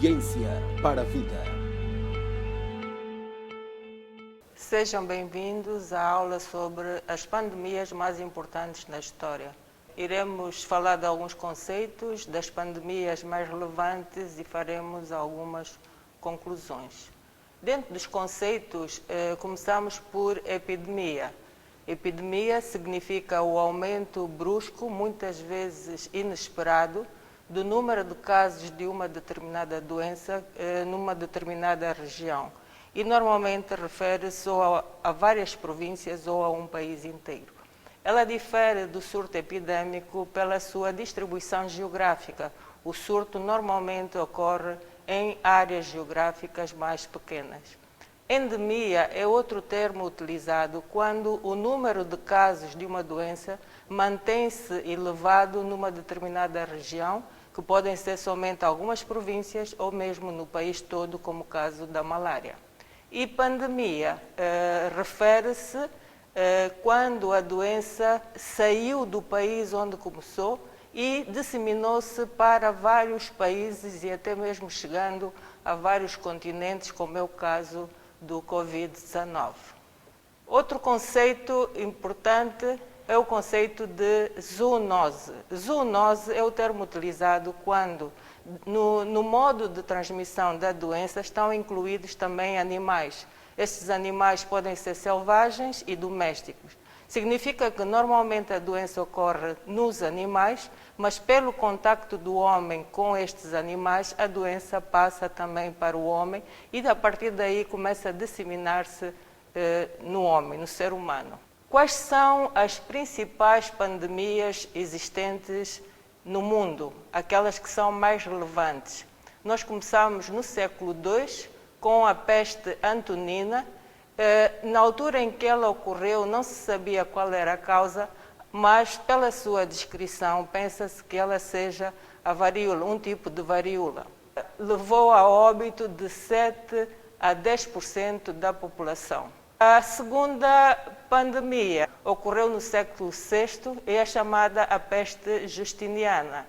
Ciência para a Vida. Sejam bem-vindos à aula sobre as pandemias mais importantes na história. Iremos falar de alguns conceitos, das pandemias mais relevantes e faremos algumas conclusões. Dentro dos conceitos, começamos por epidemia. Epidemia significa o aumento brusco, muitas vezes inesperado, do número de casos de uma determinada doença numa determinada região. E normalmente refere-se a várias províncias ou a um país inteiro. Ela difere do surto epidêmico pela sua distribuição geográfica. O surto normalmente ocorre em áreas geográficas mais pequenas. Endemia é outro termo utilizado quando o número de casos de uma doença mantém-se elevado numa determinada região, que podem ser somente algumas províncias ou mesmo no país todo, como o caso da malária. E pandemia refere-se quando a doença saiu do país onde começou e disseminou-se para vários países e até mesmo chegando a vários continentes, como é o caso do Covid-19. Outro conceito importante é o conceito de zoonose. Zoonose é o termo utilizado quando, no modo de transmissão da doença, estão incluídos também animais. Estes animais podem ser selvagens e domésticos. Significa que normalmente a doença ocorre nos animais, mas pelo contacto do homem com estes animais, a doença passa também para o homem e a partir daí começa a disseminar-se no homem, no ser humano. Quais são as principais pandemias existentes no mundo? Aquelas que são mais relevantes. Nós começamos no século II com a peste antonina. Na altura em que ela ocorreu, não se sabia qual era a causa, mas pela sua descrição, pensa-se que ela seja a varíola, um tipo de varíola. Levou a óbito de 7 a 10% da população. A segunda pandemia ocorreu no século VI e é chamada a peste justiniana.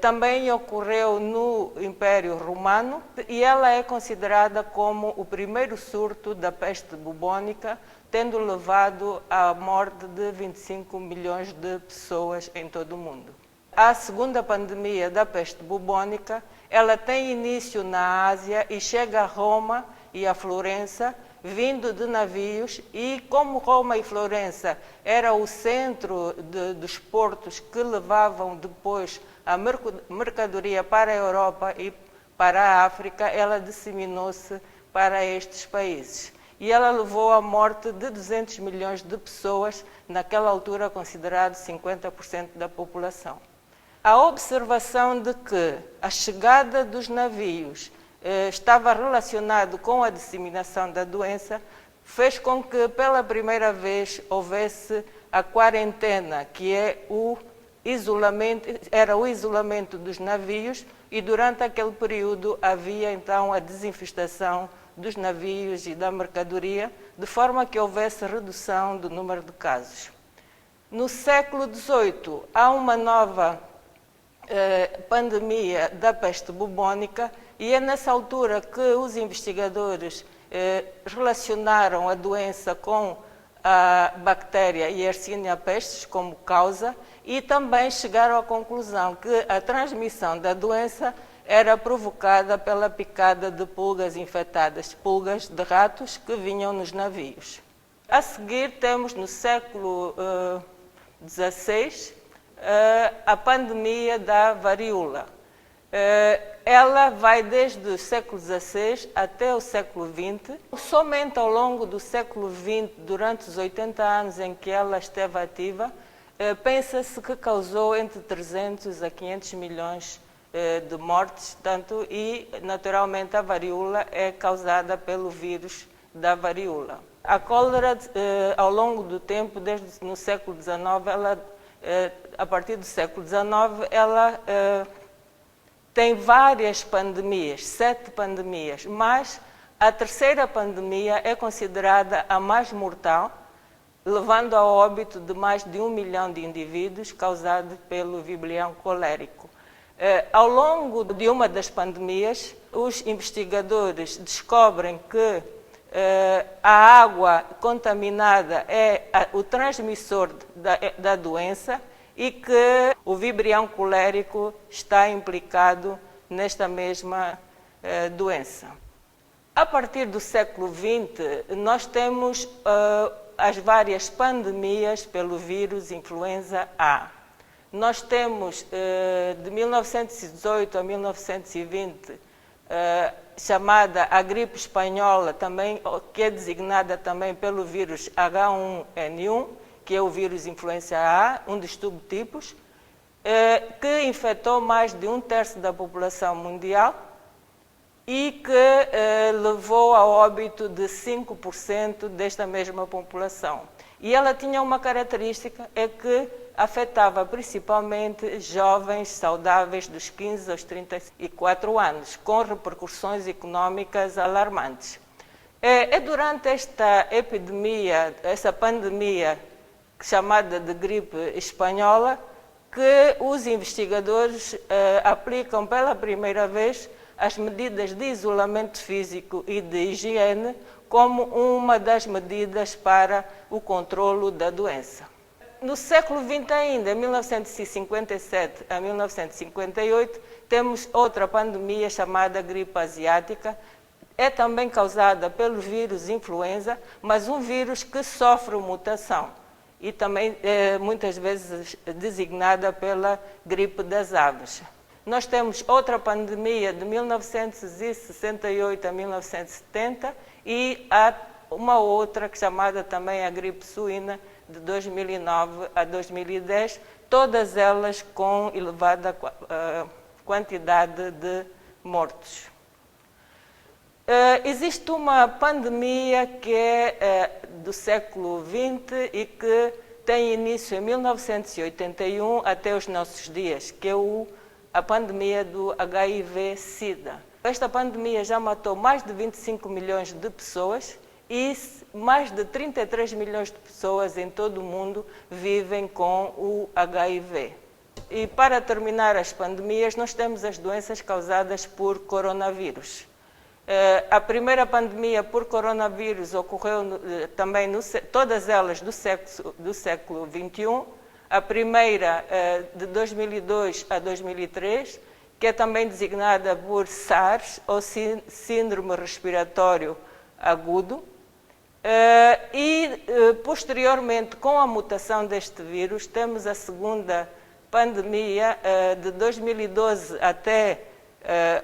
Também ocorreu no Império Romano e ela é considerada como o primeiro surto da peste bubônica, tendo levado à morte de 25 milhões de pessoas em todo o mundo. A segunda pandemia da peste bubônica, ela tem início na Ásia e chega a Roma e a Florença, vindo de navios, e como Roma e Florença era o centro dos portos que levavam depois a mercadoria para a Europa e para a África, ela disseminou-se para estes países. E ela levou à morte de 200 milhões de pessoas, naquela altura considerado 50% da população. A observação de que a chegada dos navios estava relacionado com a disseminação da doença fez com que pela primeira vez houvesse a quarentena, que é era o isolamento dos navios, e durante aquele período havia então a desinfestação dos navios e da mercadoria, de forma que houvesse redução do número de casos. No século XVIII há uma nova pandemia da peste bubônica, e é nessa altura que os investigadores relacionaram a doença com a bactéria Yersinia pestis como causa e também chegaram à conclusão que a transmissão da doença era provocada pela picada de pulgas infectadas, pulgas de ratos que vinham nos navios. A seguir temos no século XVI a pandemia da varíola. Ela vai desde o século XVI até o século XX. Somente ao longo do século XX, durante os 80 anos em que ela esteve ativa, pensa-se que causou entre 300 a 500 milhões de mortes, e naturalmente a varíola é causada pelo vírus da varíola. A cólera, ao longo do tempo, desde no século XIX, a partir do século XIX, ela tem várias pandemias, 7 pandemias, mas a terceira pandemia é considerada a mais mortal, levando ao óbito de mais de 1 milhão de indivíduos, causado pelo vibrião colérico. Ao longo de uma das pandemias, os investigadores descobrem que a água contaminada é o transmissor da doença e que o vibrião colérico está implicado nesta mesma doença. A partir do século XX, nós temos as várias pandemias pelo vírus influenza A. Nós temos, de 1918 a 1920, chamada a gripe espanhola, também, que é designada também pelo vírus H1N1, que é o vírus influenza A, um dos subtipos, que infectou mais de 1/3 da população mundial e que levou ao óbito de 5% desta mesma população. E ela tinha uma característica, é que afetava principalmente jovens saudáveis dos 15 aos 34 anos, com repercussões econômicas alarmantes. É durante esta epidemia, essa pandemia chamada de gripe espanhola, que os investigadores aplicam pela primeira vez as medidas de isolamento físico e de higiene como uma das medidas para o controlo da doença. No século XX ainda, em 1957 a 1958, temos outra pandemia chamada gripe asiática. É também causada pelo vírus influenza, mas um vírus que sofre mutação e também muitas vezes designada pela gripe das aves. Nós temos outra pandemia de 1968 a 1970 e há uma outra chamada também a gripe suína de 2009 a 2010, todas elas com elevada quantidade de mortos. Existe uma pandemia que é do século XX e que tem início em 1981 até os nossos dias, que é a pandemia do HIV-Sida. Esta pandemia já matou mais de 25 milhões de pessoas e mais de 33 milhões de pessoas em todo o mundo vivem com o HIV. E para terminar as pandemias, nós temos as doenças causadas por coronavírus. A primeira pandemia por coronavírus ocorreu também, todas elas do século XXI. A primeira de 2002 a 2003, que é também designada por SARS, ou Síndrome Respiratório Agudo. Posteriormente, com a mutação deste vírus, temos a segunda pandemia de 2012 até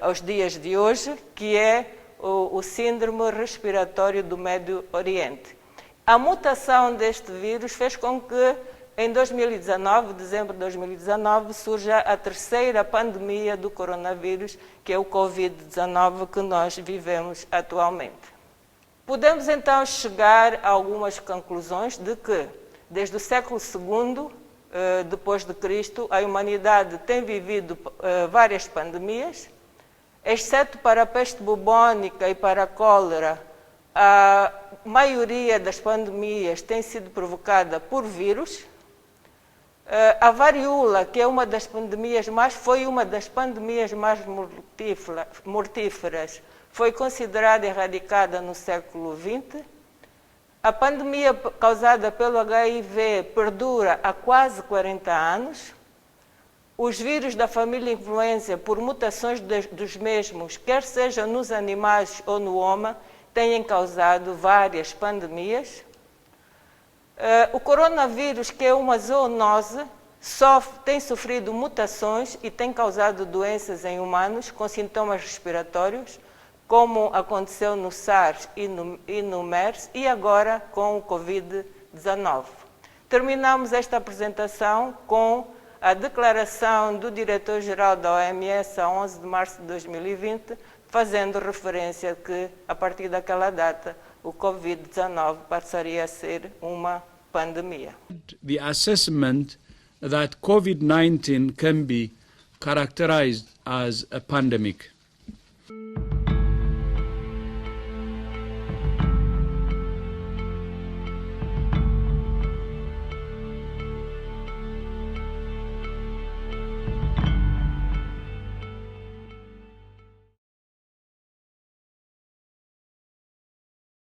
aos dias de hoje, que é o Síndrome Respiratório do Médio Oriente. A mutação deste vírus fez com que, em 2019, dezembro de 2019, surja a terceira pandemia do coronavírus, que é o Covid-19 que nós vivemos atualmente. Podemos então chegar a algumas conclusões de que, desde o século II depois de Cristo, a humanidade tem vivido várias pandemias, exceto para a peste bubônica e para a cólera. A maioria das pandemias tem sido provocada por vírus. A varíola, que é uma das pandemias foi uma das pandemias mais mortíferas, foi considerada erradicada no século XX. A pandemia causada pelo HIV perdura há quase 40 anos. Os vírus da família influenza, por mutações dos mesmos, quer sejam nos animais ou no homem, têm causado várias pandemias. O coronavírus, que é uma zoonose, tem sofrido mutações e tem causado doenças em humanos com sintomas respiratórios, como aconteceu no SARS e no MERS, e agora com o Covid-19. Terminamos esta apresentação com a declaração do diretor-geral da OMS a 11 de março de 2020, fazendo referência que, a partir daquela data, o Covid-19 passaria a ser uma pandemia. The assessment that COVID-19 can be characterized as a pandemic.